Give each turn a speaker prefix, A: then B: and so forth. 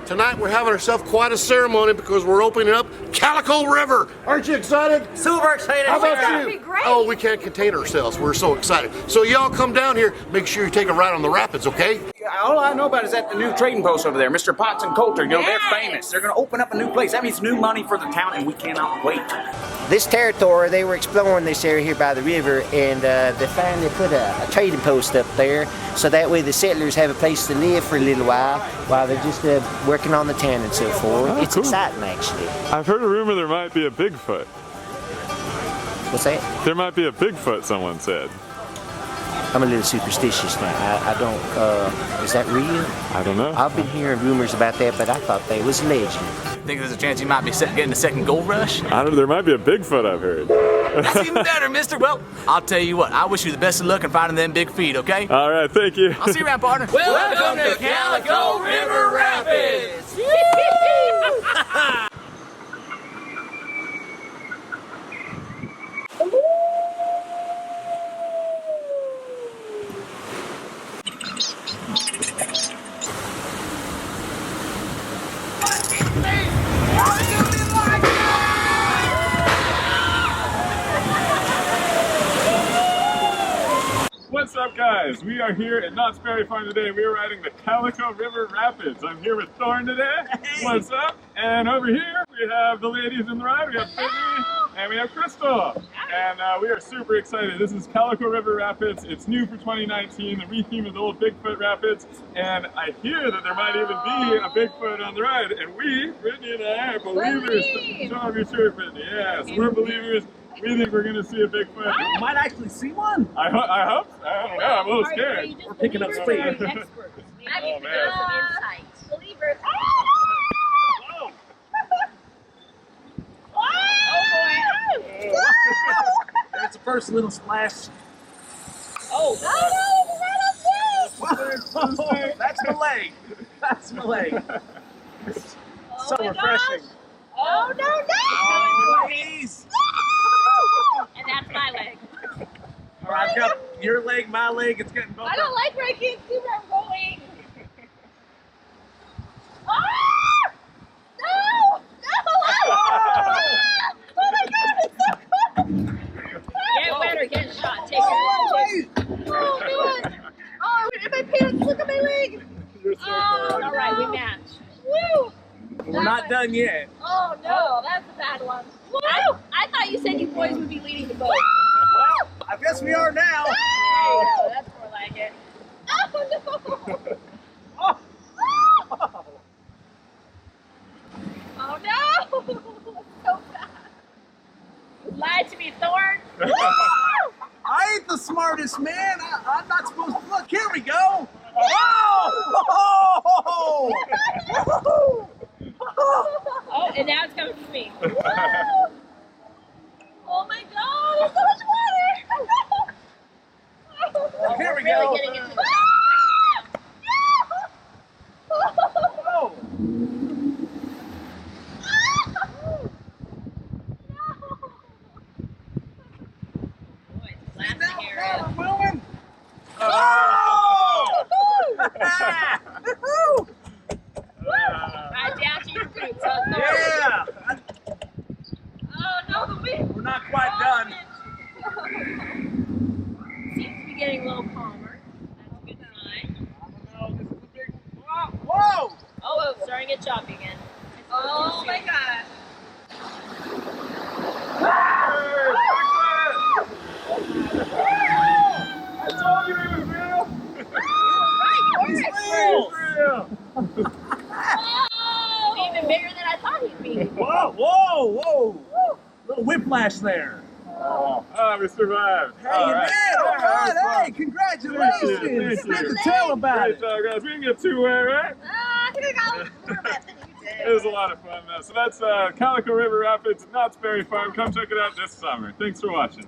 A: Tonight we're having ourselves quite a ceremony because we're opening up Calico River. Aren't you excited?
B: Super excited.
A: How about
C: That'd
A: you?
C: be great.
A: Oh, we can't contain ourselves. We're so excited. So y'all come down here. Make sure you take a ride on the rapids, okay?
B: All I know about is that the new trading post over there, Mr. Potts and Coulter, you know, they're famous. They're going to open up a new place. That means new money for the town, and we cannot wait.
D: This territory, they were exploring this area here by the river, and they finally put a trading post up there, so that way the settlers have a place to live for a little while they're just working on the town and so forth.
E: Oh,
D: It's
E: cool.
D: exciting, actually.
E: I've heard a rumor there might be a Bigfoot.
D: What's that?
E: There might be a Bigfoot, someone said.
D: I'm a little superstitious now. I don't, is that real?
E: I don't know.
D: I've been hearing rumors about that, but I thought they was legend.
B: Think there's a chance you might be getting a second gold rush?
E: I don't know. There might be a Bigfoot, I've heard.
B: That's even better, mister. Well, I'll tell you what. I wish you the best of luck in finding them big feet, okay?
E: All right, thank you.
B: I'll see you around, partner. Welcome to Calico River Rapids!
E: What's up, guys? We are here at Knott's Berry Farm today. We are riding the Calico River Rapids. I'm here with Thorn today. What's up? And over here, we have the ladies in the ride. We have Brittney and we have Crystal. And we are super excited. This is Calico River Rapids. It's new for 2019. The re-theme is Old Bigfoot Rapids. And I hear that there might even be a Bigfoot on the ride. And we, Brittney and I, are believers. Show off your shirt, Brittney. Yes, we're believers. We think we're going to see a Bigfoot.
B: You might actually see one.
E: I hope. I don't know. I'm a little scared.
B: We're picking up speed.
C: Experts.
E: Oh, man.
C: Believers.
E: Oh.
B: There's the first little splash.
C: Oh,
B: That's my leg. That's my leg. So
C: my
B: refreshing.
C: gosh. Oh, no, no.
B: Oh, please.
C: And that's my leg.
B: All right, I've got your leg, my leg. It's getting both.
C: I don't like where I can't see where I'm going. Ah! No! No! Oh my god, it's so cool! Get wet or get shot. Take it. Oh, God. Oh, in my pants. Look at my leg.
E: You're so
C: Oh, all right, we match. Woo!
B: We're not done yet.
C: Oh, no, that's a bad one. I thought you said you boys would be leading the boat.
B: Well, I guess we are now.
C: There you go. That's more like it. Oh, no.
B: Oh.
C: Oh, no. So bad. Lied to me, Thorn.
B: I ain't the smartest man. I'm not supposed to look. Here we go. Oh!
C: Oh, and now it's coming to me. Oh my god, there's so much water!
B: Here we
C: We're really
B: go.
C: getting into the shopping section now.
B: Oh!
C: Boy, it's a blasting area.
B: I'm moving.
C: Oh!
B: Woohoo!
C: Right down to your boots, huh, Thorn?
B: Yeah!
C: Oh no, the wind!
B: We're not quite done.
C: Seems to be getting a little calmer. That's a good sign.
B: Whoa!
C: Oh, it's starting to get choppy again. Oh my gosh.
E: I told you it was real.
C: Right,
E: It's real.
C: oh, even bigger than I thought he'd be.
B: Whoa! Whoa! Whoa! Little whiplash there.
E: Oh, we survived.
B: Hey,
E: All
B: you
E: right.
B: did! All right! Hey,
E: Thank you.
B: congratulations!
E: Thank you.
B: Good to tell about
E: Great
B: it.
E: job, guys. We can get two-way, right?
C: I think I got more of it than you did.
E: It was a lot of fun, though. So that's Calico River Rapids, Knott's Berry Farm. Come check it out this summer. Thanks for watching.